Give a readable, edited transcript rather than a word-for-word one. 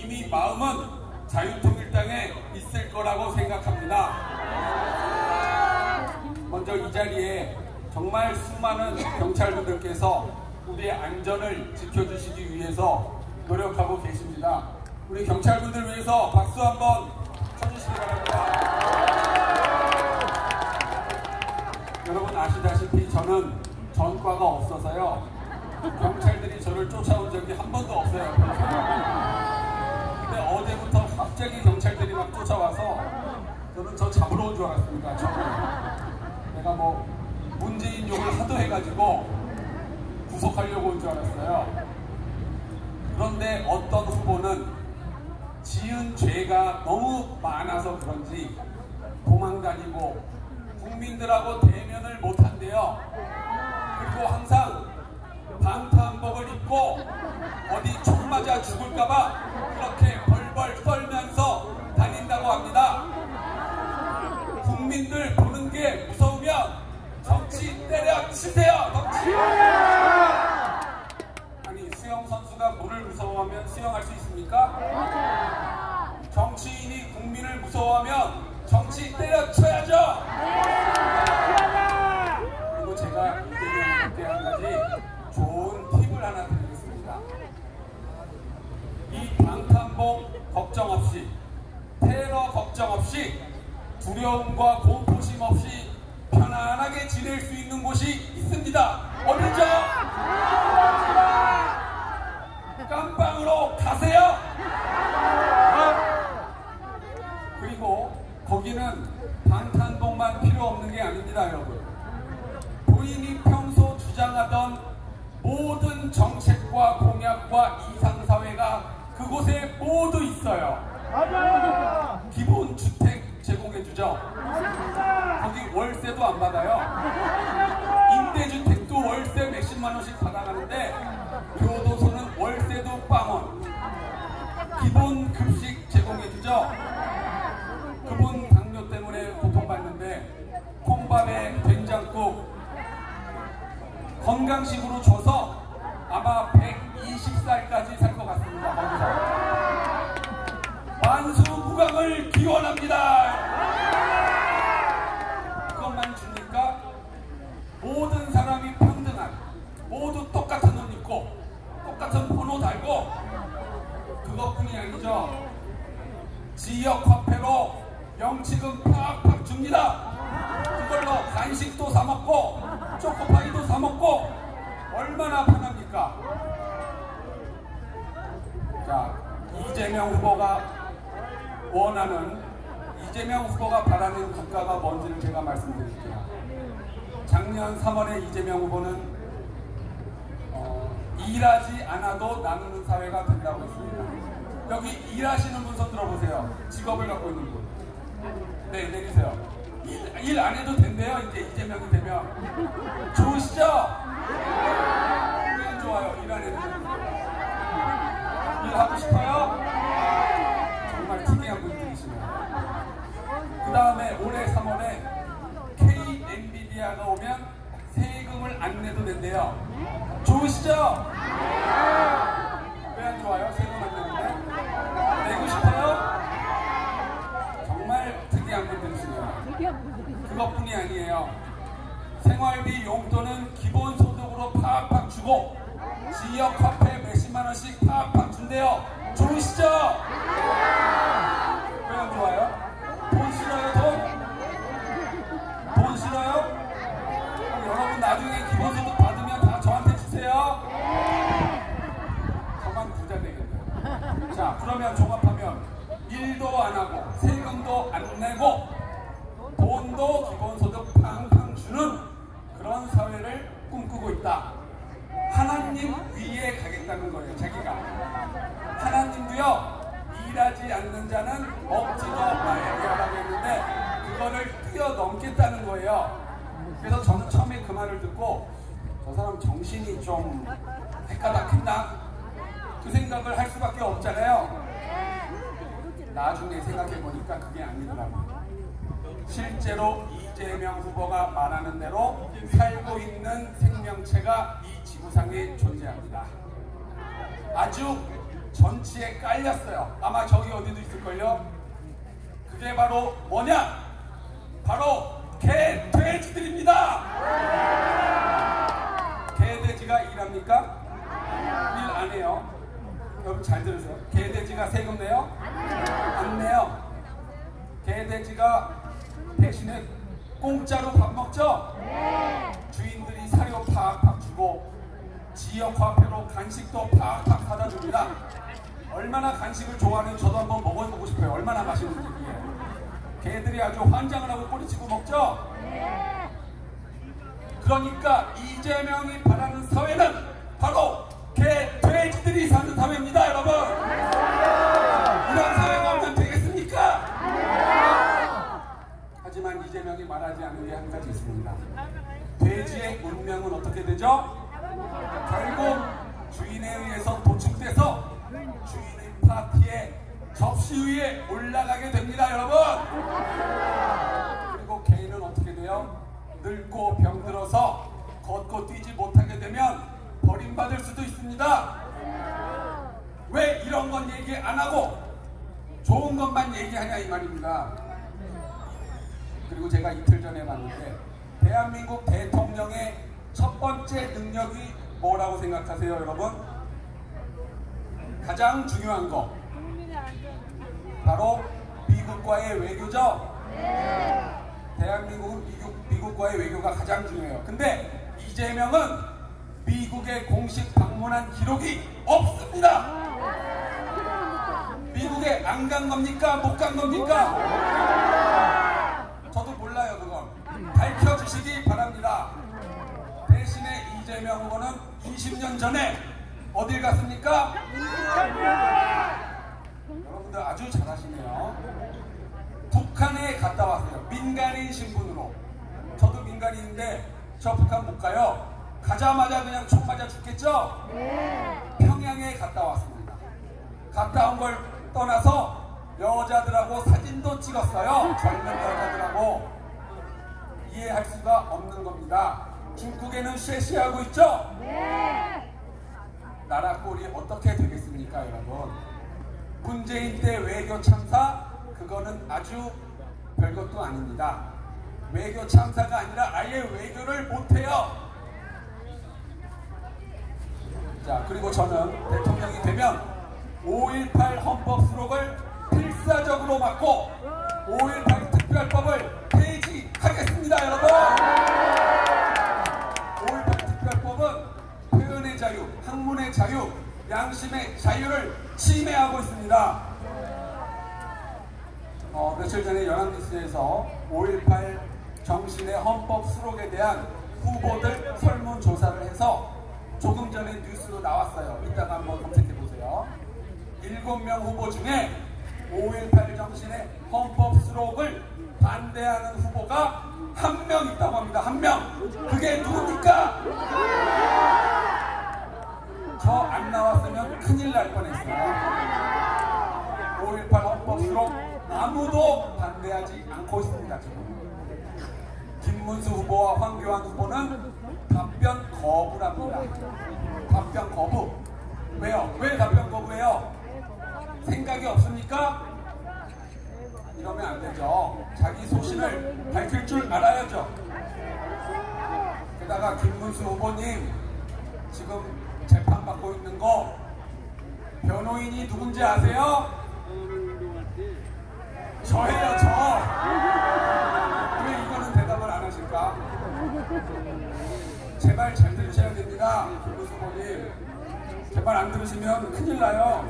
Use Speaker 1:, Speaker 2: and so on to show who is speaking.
Speaker 1: 이미 마음은 자유통일당에 있을 거라고 생각합니다. 먼저 이 자리에 정말 수많은 경찰분들께서 우리의 안전을 지켜주시기 위해서 노력하고 계십니다. 우리 경찰분들 위해서 박수 한번 쳐주시기 바랍니다. 여러분 아시다시피 저는 전과가 없어서요, 경찰들이 저를 쫓아온 적이 한 번도 없어요. 근데 어제부터 갑자기 경찰들이 막 쫓아와서 저는 저 잡으러 온 줄 알았습니다. 내가 뭐 문재인 욕을 하도 해가지고 구속하려고 온 줄 알았어요. 그런데 어떤 후보는 지은 죄가 너무 많아서 그런지 도망다니고 국민들하고 대면을 못한대요. 그리고 항상 방탄복을 입고 어디 총 맞아 죽을까봐 그렇게 벌벌 떨면서 다닌다고 합니다. 국민들 보는 게 무서우면 정치 때려치세요. 아니 수영 선수가 물을 무서워하면 수영할 수 있습니까? 정치인이 국민을 무서워하면 정치 때려쳐야죠. 그리고 제가 이재명한테 한 가지 좋은 팁을 하나 드리겠습니다. 이 방탄복 걱정 없이, 테러 걱정 없이, 두려움과 공포심 없이 편안하게 지낼 수 있는 곳이 있습니다. 어디죠? 깜빵으로 가세요. 그리고 거기는 방탄복만 필요 없는 게 아닙니다, 여러분. 본인이 평소 주장하던 모든 정책과 공약과 이상사회가 그곳에 모두 있어요. 기본 주택 제공해주죠. 거기 월세도 안 받아요. 임대주택도 월세 몇십만 원씩 받아가는데 교도소는 월세도 빵원. 기본 급식 제공해주죠. 그분 당뇨 때문에 고통받는데 콩밥에 된장국 건강식으로 줘서 아마 120살까지 살 것 같습니다. 거기서 만수무강을 기원합니다. 그것만 주니까 모든 사람이 평등한, 모두 똑같은 옷 입고 똑같은 번호 달고, 그것뿐이 아니죠. 지역 화폐로 명치금 팍팍 줍니다. 그걸로 간식도 사 먹고 초코파이도 사 먹고 얼마나 편합니까? 자, 이재명 후보가 원하는, 이재명 후보가 바라는 국가가 뭔지를 제가 말씀드릴게요. 작년 3월에 이재명 후보는 일하지 않아도 나누는 사회가 된다고 했습니다. 여기 일하시는 분 손 들어보세요. 직업을 갖고 있는 분. 네, 내리세요. 일 안 해도 된대요. 이제 이재명이 되면. 좋으시죠? 왜 안 좋아요? 일 안 해도 된대요. 일하고 싶어요? 정말 특이한 분들이시네요. 그 다음에 올해 3월에 K-엔비디아가 오면 세금을 안 내도 된대요. 좋으시죠? 왜 안 좋아요? 세금 안 내는데? 내고 싶어요? 정말 특이한 분들이시네요. 그것뿐이 아니에요. 생활비 용돈은 기본소득으로 팍팍 주고 지역 화폐 몇십만 원씩 팍팍 준대요. 좋으시죠? 왜 안 좋아요? 돈 싫어요? 돈 싫어요? 여러분 나중에 기본소득 받으면 다 저한테 주세요. 저만 부자 되겠네요. 자, 그러면 종합하면 일도 안 하고 세금도 안 내고 돈도 기본소득 팡팡 주는 그런 사회를 꿈꾸고 있다. 하나님 위에 가겠다는 거예요. 자기가. 하나님도요, 일하지 않는 자는 먹지도 말아야라고 했는데 그거를 뛰어넘겠다는 거예요. 그래서 저는 처음에 그 말을 듣고 저 사람 정신이 좀 헷가닥했나? 그 생각을 할 수밖에 없잖아요. 나중에 생각해보니까 그게 아니더라고요. 실제로 이재명 후보가 말하는 대로 살고 있는 생명체가 이 지구상에 존재합니다. 아주 전치에 깔렸어요. 아마 저기 어디도 있을걸요. 그게 바로 뭐냐? 바로 개, 돼지들입니다. 개, 돼지가 일합니까? 일 안 해요. 여러분 잘 들으세요. 개, 돼지가 세금 내요? 안 내요. 개, 돼지가 대신에 공짜로 밥 먹죠? 주인들이 사료 팍팍 주고 지역 화폐로 간식도 팍팍 사다 줍니다. 얼마나 간식을 좋아하는 저도 한번 먹어보고 싶어요. 얼마나 맛있는지. 개들이 아주 환장을 하고 꼬리치고 먹죠? 그러니까 이재명이 바라는 사회는 바로 개, 돼지들이 사는 사회입니다, 여러분. 이런 사회가 오면 되겠습니까? 하지만 이재명이 말하지 않는 게 한 가지 있습니다. 돼지의 운명은 어떻게 되죠? 결국 주인에 의해서 도축돼서 주인의 파티에 접시 위에 올라가게 됩니다, 여러분. 그리고 개는 어떻게 돼요? 늙고 병들어서 걷고 뛰지 못하게 되면 버림받을 수도 있습니다. 왜 이런 건 얘기 안 하고 좋은 것만 얘기하냐 이 말입니다. 그리고 제가 이틀 전에 봤는데 대한민국 대통령의 첫 번째 능력이 뭐라고 생각하세요, 여러분? 가장 중요한 거 바로 미국과의 외교죠? 대한민국은 미국과의 외교가 가장 중요해요. 근데 이재명은 미국에 공식 방문한 기록이 없습니다. 미국에 안 간 겁니까? 못 간 겁니까? 저도 몰라요, 그건. 밝혀주시기 바랍니다. 대신에 이재명 후보는 20년 전에 어딜 갔습니까? 여러분들 아주 잘하시네요. 북한에 갔다 왔어요. 민간인 신분으로. 저도 민간인인데 저 북한 못 가요. 가자마자 그냥 총 맞아 죽겠죠? 평양에 갔다 왔습니다. 갔다 온 걸 떠나서 여자들하고 사진도 찍었어요. 젊은 여자들하고. 이해할 수가 없는 겁니다. 중국에는 쉐시하고 있죠? 나라 꼴이 어떻게 되겠습니까, 여러분? 문재인 때 외교 참사, 그거는 아주 별것도 아닙니다. 외교 참사가 아니라 아예 외교를 못해요. 자, 그리고 저는 대통령이 되면 5.18 헌법 수록을 필사적으로 막고 5.18 특별법을 폐지하겠습니다, 여러분. 5.18 특별법은 표현의 자유, 학문의 자유, 양심의 자유를 침해하고 있습니다. 며칠 전에 연합뉴스에서 5.18 정신의 헌법 수록에 대한 후보들 설문조사를 해서 조금 전에 뉴스로 나왔어요. 이따가 한번 검색해보세요. 7명 후보 중에 5.18 정신의 헌법 수록을 반대하는 후보가 한 명 있다고 합니다. 한 명. 그게 누굽니까? 저 안 나왔으면 큰일 날 뻔했어요. 5.18 헌법 수록 아무도 반대하지 않고 있습니다, 지금. 김문수 후보와 황교안 후보는 답변 거부랍니다. 답변 거부. 왜요? 왜 답변 거부해요? 생각이 없습니까? 이러면 안 되죠. 자기 소신을 밝힐 줄 알아야죠. 게다가 김문수 후보님 지금 재판받고 있는 거 변호인이 누군지 아세요? 저예요, 저. 왜 이거는 대답을 안 하실까? 제발 잘 들으셔야 됩니다. 김문수 후보님. 제발 안 들으시면 큰일 나요.